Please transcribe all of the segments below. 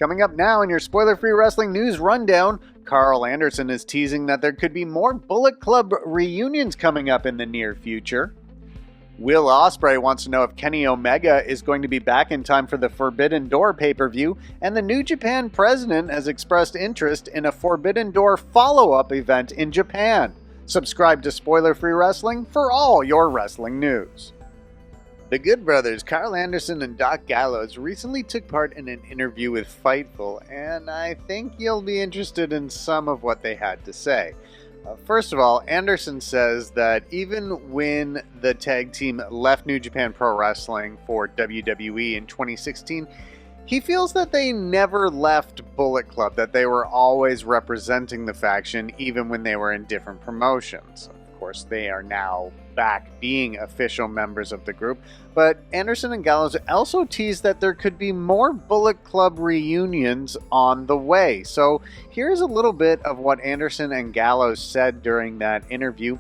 Coming up now in your spoiler-free wrestling news rundown, Carl Anderson is teasing that there could be more Bullet Club reunions coming up in the near future. Will Ospreay wants to know if Kenny Omega is going to be back in time for the Forbidden Door pay-per-view, and the New Japan President has expressed interest in a Forbidden Door follow-up event in Japan. Subscribe to Spoiler-Free Wrestling for all your wrestling news. The Good Brothers, Carl Anderson and Doc Gallows, recently took part in an interview with Fightful, and I think you'll be interested in some of what they had to say. First of all, Anderson says that even when the tag team left New Japan Pro Wrestling for WWE in 2016, he feels that they never left Bullet Club, that they were always representing the faction even when they were in different promotions. Of course, they are now back being official members of the group, but Anderson and Gallows also teased that there could be more Bullet Club reunions on the way. So here's a little bit of what Anderson and Gallows said during that interview.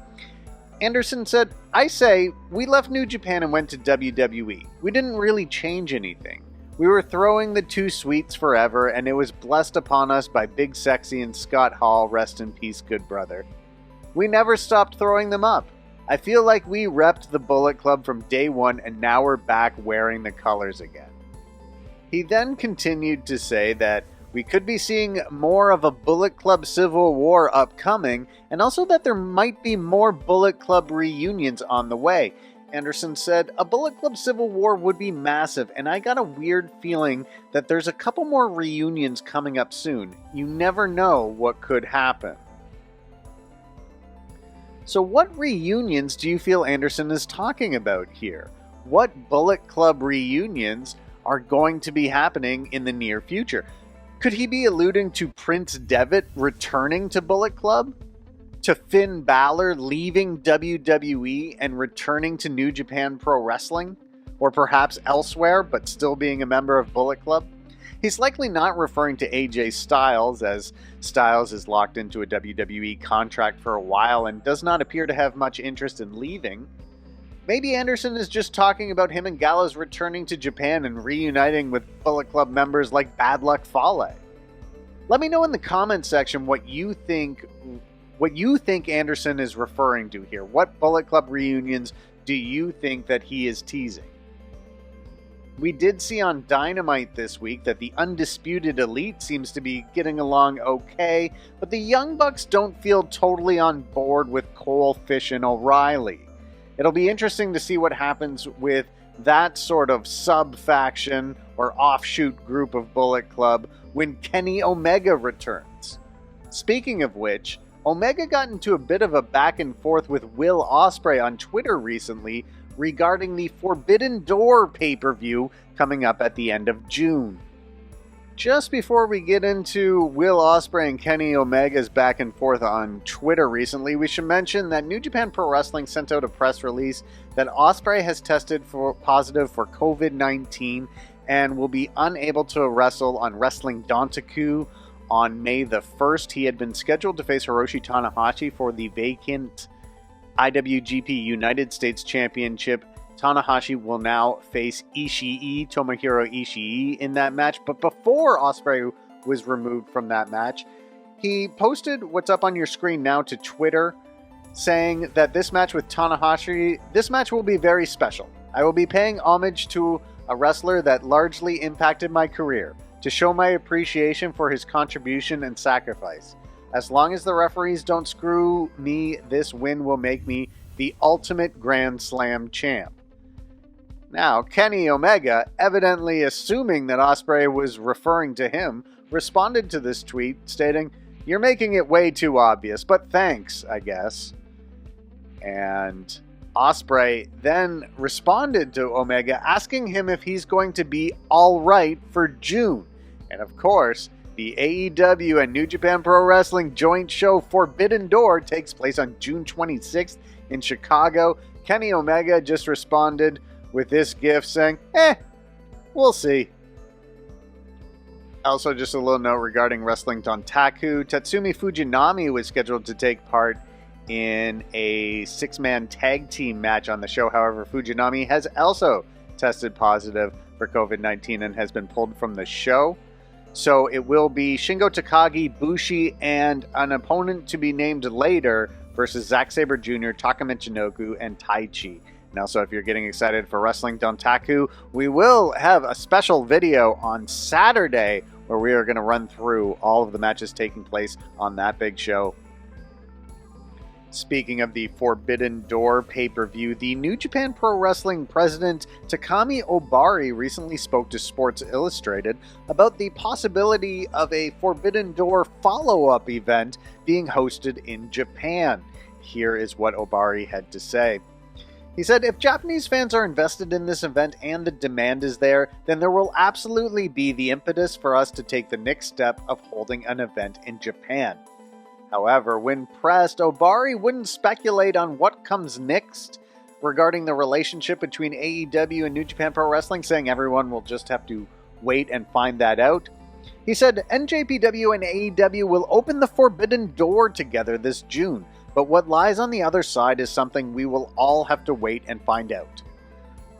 Anderson said, "I say, we left New Japan and went to WWE. We didn't really change anything. We were throwing the two sweets forever, and it was blessed upon us by Big Sexy and Scott Hall, rest in peace, good brother. We never stopped throwing them up. I feel like we repped the Bullet Club from day one, and now we're back wearing the colors again." He then continued to say that we could be seeing more of a Bullet Club Civil War upcoming, and also that there might be more Bullet Club reunions on the way. Anderson said, "A Bullet Club Civil War would be massive, and I got a weird feeling that there's a couple more reunions coming up soon. You never know what could happen." So what reunions do you feel Anderson is talking about here? What Bullet Club reunions are going to be happening in the near future? Could he be alluding to Prince Devitt returning to Bullet Club? To Finn Balor leaving WWE and returning to New Japan Pro Wrestling? Or perhaps elsewhere, but still being a member of Bullet Club? He's likely not referring to AJ Styles, as Styles is locked into a WWE contract for a while and does not appear to have much interest in leaving. Maybe Anderson is just talking about him and Gallows returning to Japan and reuniting with Bullet Club members like Bad Luck Fale. Let me know in the comment section what you think Anderson is referring to here. What Bullet Club reunions do you think that he is teasing? We did see on Dynamite this week that the Undisputed Elite seems to be getting along okay, but the Young Bucks don't feel totally on board with Cole, Fish, and O'Reilly. It'll be interesting to see what happens with that sort of sub-faction or offshoot group of Bullet Club when Kenny Omega returns. Speaking of which, Omega got into a bit of a back and forth with Will Ospreay on Twitter recently regarding the Forbidden Door pay-per-view coming up at the end of June. Just before we get into Will Ospreay and Kenny Omega's back and forth on Twitter recently, we should mention that New Japan Pro Wrestling sent out a press release that Ospreay has tested positive for COVID-19 and will be unable to wrestle on Wrestling Dontaku on May the 1st. He had been scheduled to face Hiroshi Tanahashi for the vacant IWGP United States Championship. Tanahashi will now face Tomohiro Ishii in that match, but before Ospreay was removed from that match, he posted what's up on your screen now to Twitter, saying that this match with Tanahashi, this match will be very special. I will be paying homage to a wrestler that largely impacted my career, to show my appreciation for his contribution and sacrifice. As long as the referees don't screw me, this win will make me the ultimate Grand Slam champ. Now, Kenny Omega, evidently assuming that Ospreay was referring to him, responded to this tweet stating, "You're making it way too obvious, but thanks, I guess." And Ospreay then responded to Omega, asking him if he's going to be all right for June. And of course, the AEW and New Japan Pro Wrestling joint show Forbidden Door takes place on June 26th in Chicago. Kenny Omega just responded with this gif saying, we'll see. Also, just a little note regarding Wrestling Dontaku. Tatsumi Fujinami was scheduled to take part in a 6-man tag team match on the show. However, Fujinami has also tested positive for COVID-19 and has been pulled from the show. So it will be Shingo Takagi, Bushi, and an opponent to be named later versus Zack Sabre Jr., Taka Michinoku, and Taichi. And also, if you're getting excited for Wrestling Dontaku, we will have a special video on Saturday where we are going to run through all of the matches taking place on that big show. Speaking of the Forbidden Door pay-per-view, the New Japan Pro Wrestling president Takami Obari recently spoke to Sports Illustrated about the possibility of a Forbidden Door follow-up event being hosted in Japan. Here is what Obari had to say. He said, "If Japanese fans are invested in this event and the demand is there, then there will absolutely be the impetus for us to take the next step of holding an event in Japan." However, when pressed, Obari wouldn't speculate on what comes next regarding the relationship between AEW and New Japan Pro Wrestling, saying everyone will just have to wait and find that out. He said, "NJPW and AEW will open the Forbidden Door together this June, but what lies on the other side is something we will all have to wait and find out.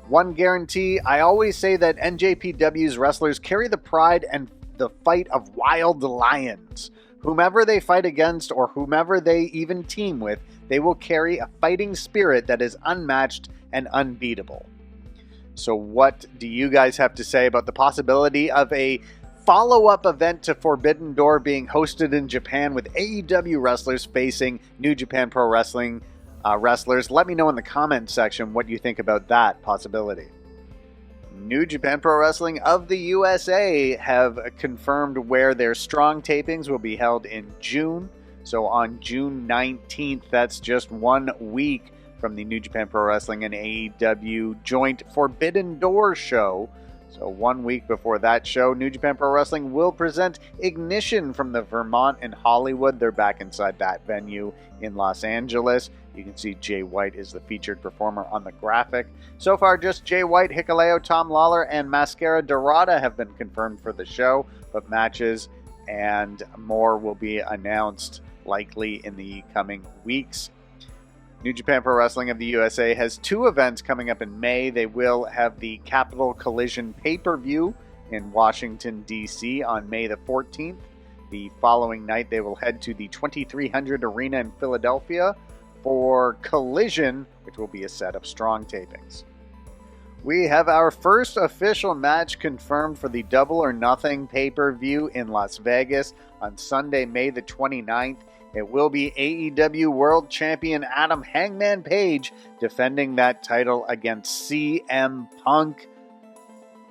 One guarantee, I always say that NJPW's wrestlers carry the pride and the fight of wild lions. Whomever they fight against or whomever they even team with, they will carry a fighting spirit that is unmatched and unbeatable." So what do you guys have to say about the possibility of a follow-up event to Forbidden Door being hosted in Japan with AEW wrestlers facing New Japan Pro Wrestling wrestlers? Let me know in the comments section what you think about that possibility. New Japan Pro Wrestling of the USA have confirmed where their Strong tapings will be held in June. So on June 19th, that's just 1 week from the New Japan Pro Wrestling and AEW joint Forbidden Door show. So 1 week before that show, New Japan Pro Wrestling will present Ignition from the Vermont and Hollywood. They're back inside that venue in Los Angeles. You can see Jay White is the featured performer on the graphic. So far, just Jay White, Hikuleo, Tom Lawler, and Mascara Dorada have been confirmed for the show, but matches and more will be announced likely in the coming weeks. New Japan Pro Wrestling of the USA has 2 events coming up in May. They will have the Capital Collision pay-per-view in Washington, D.C. on May the 14th. The following night, they will head to the 2300 Arena in Philadelphia for Collision, which will be a set of Strong tapings. We have our first official match confirmed for the Double or Nothing pay-per-view in Las Vegas on Sunday, May the 29th. It will be AEW World Champion Adam Hangman Page defending that title against CM Punk.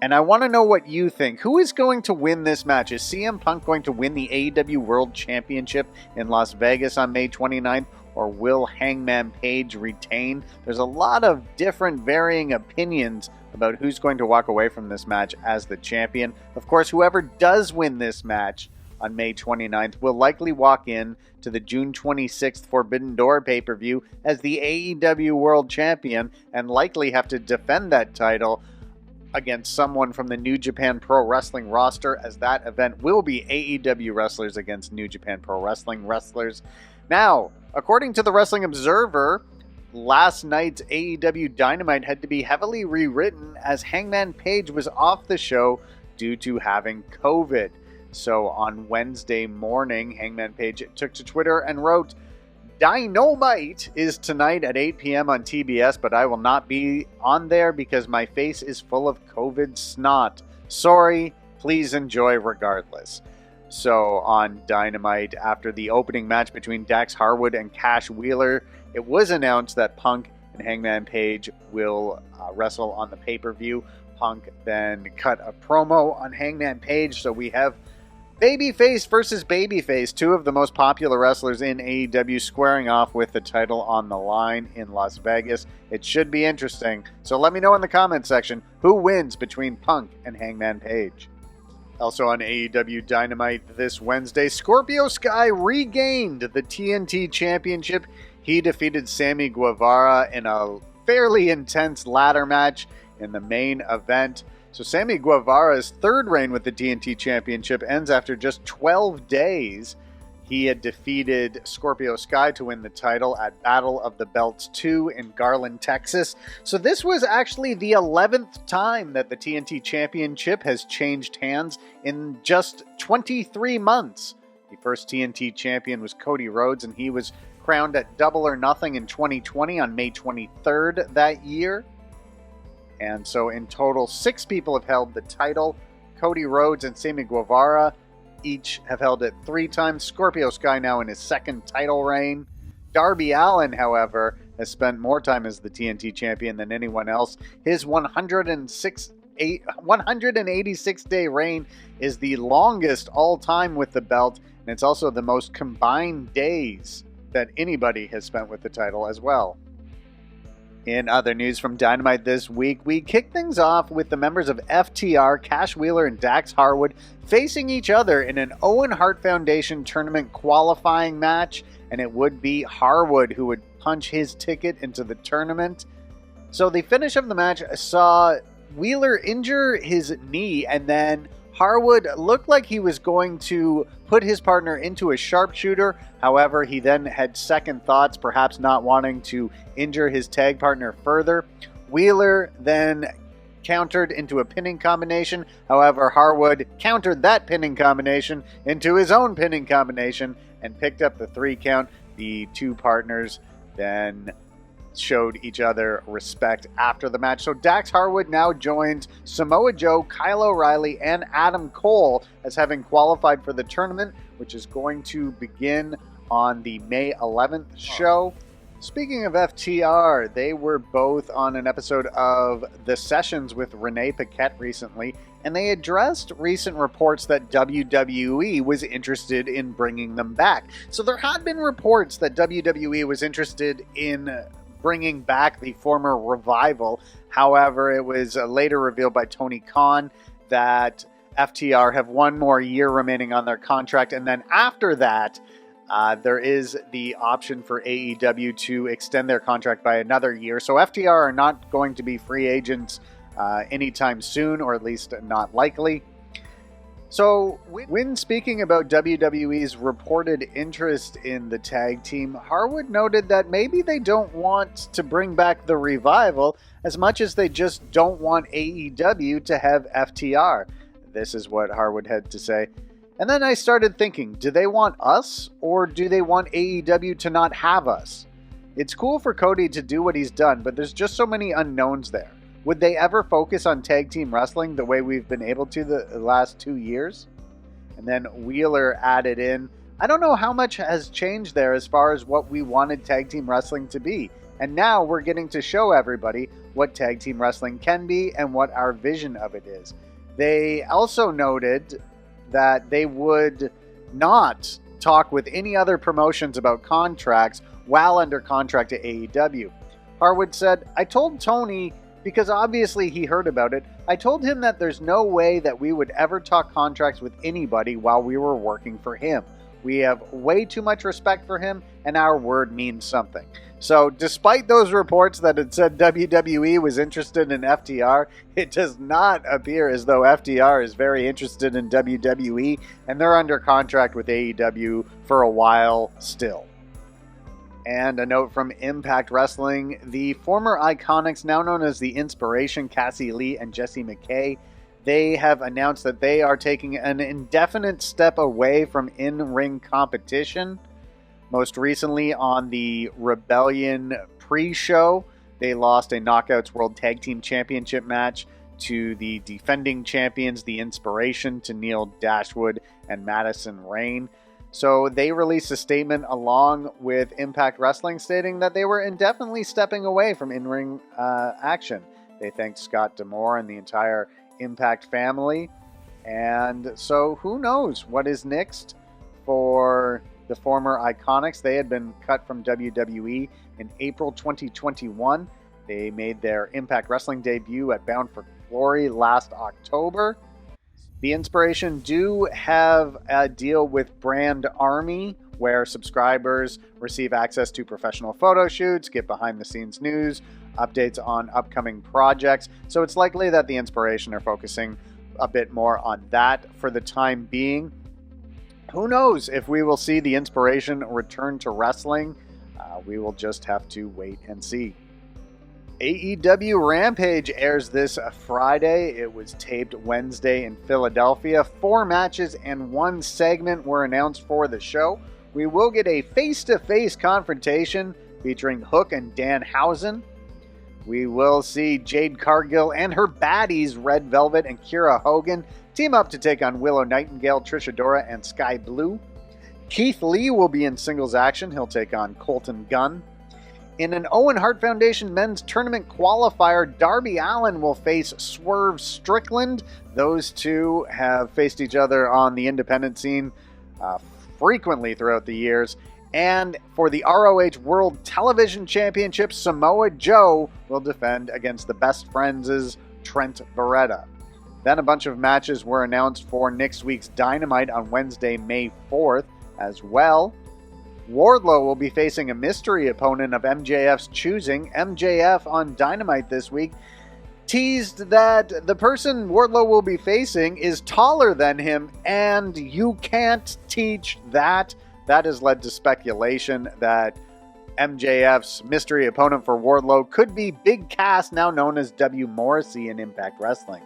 And I want to know what you think. Who is going to win this match? Is CM Punk going to win the AEW World Championship in Las Vegas on May 29th? Or will Hangman Page retain? There's a lot of different varying opinions about who's going to walk away from this match as the champion. Of course, whoever does win this match on May 29th will likely walk in to the June 26th Forbidden Door pay-per-view as the AEW World Champion and likely have to defend that title against someone from the New Japan Pro Wrestling roster, as that event will be AEW wrestlers against New Japan Pro Wrestling wrestlers. Now, according to the Wrestling Observer, last night's AEW Dynamite had to be heavily rewritten as Hangman Page was off the show due to having COVID. So on Wednesday morning, Hangman Page took to Twitter and wrote, "Dynamite is tonight at 8 p.m. on TBS, but I will not be on there because my face is full of COVID snot. Sorry, please enjoy regardless." So on Dynamite, after the opening match between Dax Harwood and Cash Wheeler, it was announced that Punk and Hangman Page will wrestle on the pay-per-view. Punk then cut a promo on Hangman Page, so we have Babyface versus Babyface, 2 of the most popular wrestlers in AEW squaring off with the title on the line in Las Vegas. It should be interesting. So let me know in the comment section who wins between Punk and Hangman Page. Also on AEW Dynamite this Wednesday, Scorpio Sky regained the TNT Championship. He defeated Sammy Guevara in a fairly intense ladder match in the main event. So Sammy Guevara's 3rd reign with the TNT Championship ends after just 12 days. He had defeated Scorpio Sky to win the title at Battle of the Belts 2 in Garland, Texas. So this was actually the 11th time that the TNT Championship has changed hands in just 23 months. The first TNT champion was Cody Rhodes, and he was crowned at Double or Nothing in 2020 on May 23rd that year. And so in total, 6 people have held the title. Cody Rhodes and Sammy Guevara each have held it 3 times. Scorpio Sky now in his 2nd title reign. Darby Allin, however, has spent more time as the TNT champion than anyone else. His 186-day reign is the longest all time with the belt, and it's also the most combined days that anybody has spent with the title as well. In other news from Dynamite this week, we kick things off with the members of FTR, Cash Wheeler and Dax Harwood facing each other in an Owen Hart Foundation tournament qualifying match, and it would be Harwood who would punch his ticket into the tournament. So the finish of the match saw Wheeler injure his knee, and then Harwood looked like he was going to put his partner into a sharpshooter. However, he then had second thoughts, perhaps not wanting to injure his tag partner further. Wheeler then countered into a pinning combination. However, Harwood countered that pinning combination into his own pinning combination and picked up the 3 count. The 2 partners then showed each other respect after the match. So Dax Harwood now joins Samoa Joe, Kyle O'Reilly, and Adam Cole as having qualified for the tournament, which is going to begin on the May 11th show. Speaking of FTR, they were both on an episode of The Sessions with Renee Paquette recently, and they addressed recent reports that WWE was interested in bringing them back. So there had been reports that WWE was interested in bringing back the former Revival. However, it was later revealed by Tony Khan that FTR have 1 more year remaining on their contract, and then after that, there is the option for AEW to extend their contract by another year. So FTR are not going to be free agents anytime soon, or at least not likely. So, when speaking about WWE's reported interest in the tag team, Harwood noted that maybe they don't want to bring back the Revival as much as they just don't want AEW to have FTR. This is what Harwood had to say. And then I started thinking, do they want us, or do they want AEW to not have us? It's cool for Cody to do what he's done, but there's just so many unknowns there. Would they ever focus on tag team wrestling the way we've been able to the last 2 years? And then Wheeler added in, I don't know how much has changed there as far as what we wanted tag team wrestling to be. And now we're getting to show everybody what tag team wrestling can be and what our vision of it is. They also noted that they would not talk with any other promotions about contracts while under contract to AEW. Harwood said, I told Tony, because obviously he heard about it, I told him that there's no way that we would ever talk contracts with anybody while we were working for him. We have way too much respect for him, and our word means something. So despite those reports that had said WWE was interested in FTR, it does not appear as though FTR is very interested in WWE, and they're under contract with AEW for a while still. And a note from Impact Wrestling, the former Iconics, now known as the Iinspiration, Cassie Lee and Jessie McKay, they have announced that they are taking an indefinite step away from in-ring competition. Most recently on the Rebellion pre-show, they lost a Knockouts World Tag Team Championship match to the defending champions, the Iinspiration, to Neil Dashwood and Madison Rayne. So they released a statement along with Impact Wrestling stating that they were indefinitely stepping away from in-ring action. They thanked Scott D'Amore and the entire Impact family. And so who knows what is next for the former Iconics. They had been cut from WWE in April 2021. They made their Impact Wrestling debut at Bound for Glory last October. The Iinspiration do have a deal with Brand Army, where subscribers receive access to professional photo shoots, get behind-the-scenes news, updates on upcoming projects. So it's likely that the Iinspiration are focusing a bit more on that for the time being. Who knows if we will see the Iinspiration return to wrestling? We will just have to wait and see. AEW Rampage airs this Friday. It was taped Wednesday in Philadelphia. 4 matches and 1 segment were announced for the show. We will get a face-to-face confrontation featuring Hook and Danhausen. We will see Jade Cargill and her baddies, Red Velvet and Kiera Hogan, team up to take on Willow Nightingale, Trish Adora, and Sky Blue. Keith Lee will be in singles action. He'll take on Colton Gunn. In an Owen Hart Foundation men's tournament qualifier, Darby Allin will face Swerve Strickland. Those two have faced each other on the independent scene frequently throughout the years. And for the ROH World Television Championship, Samoa Joe will defend against the Best Friends' Trent Beretta. Then a bunch of matches were announced for next week's Dynamite on Wednesday, May 4th as well. Wardlow will be facing a mystery opponent of MJF's choosing. MJF on Dynamite this week teased that the person Wardlow will be facing is taller than him, and you can't teach that. That has led to speculation that MJF's mystery opponent for Wardlow could be Big Cass, now known as W. Morrissey in Impact Wrestling.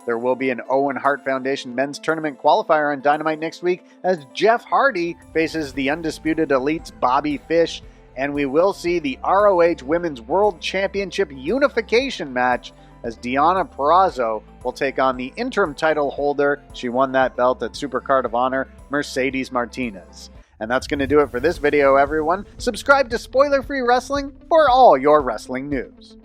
There will be an Owen Hart Foundation men's tournament qualifier on Dynamite next week as Jeff Hardy faces the Undisputed Elite's Bobby Fish, and we will see the ROH Women's World Championship unification match as Deonna Purrazzo will take on the interim title holder. She won that belt at Supercard of Honor, Mercedes Martinez. And that's going to do it for this video, everyone. Subscribe to Spoiler Free Wrestling for all your wrestling news.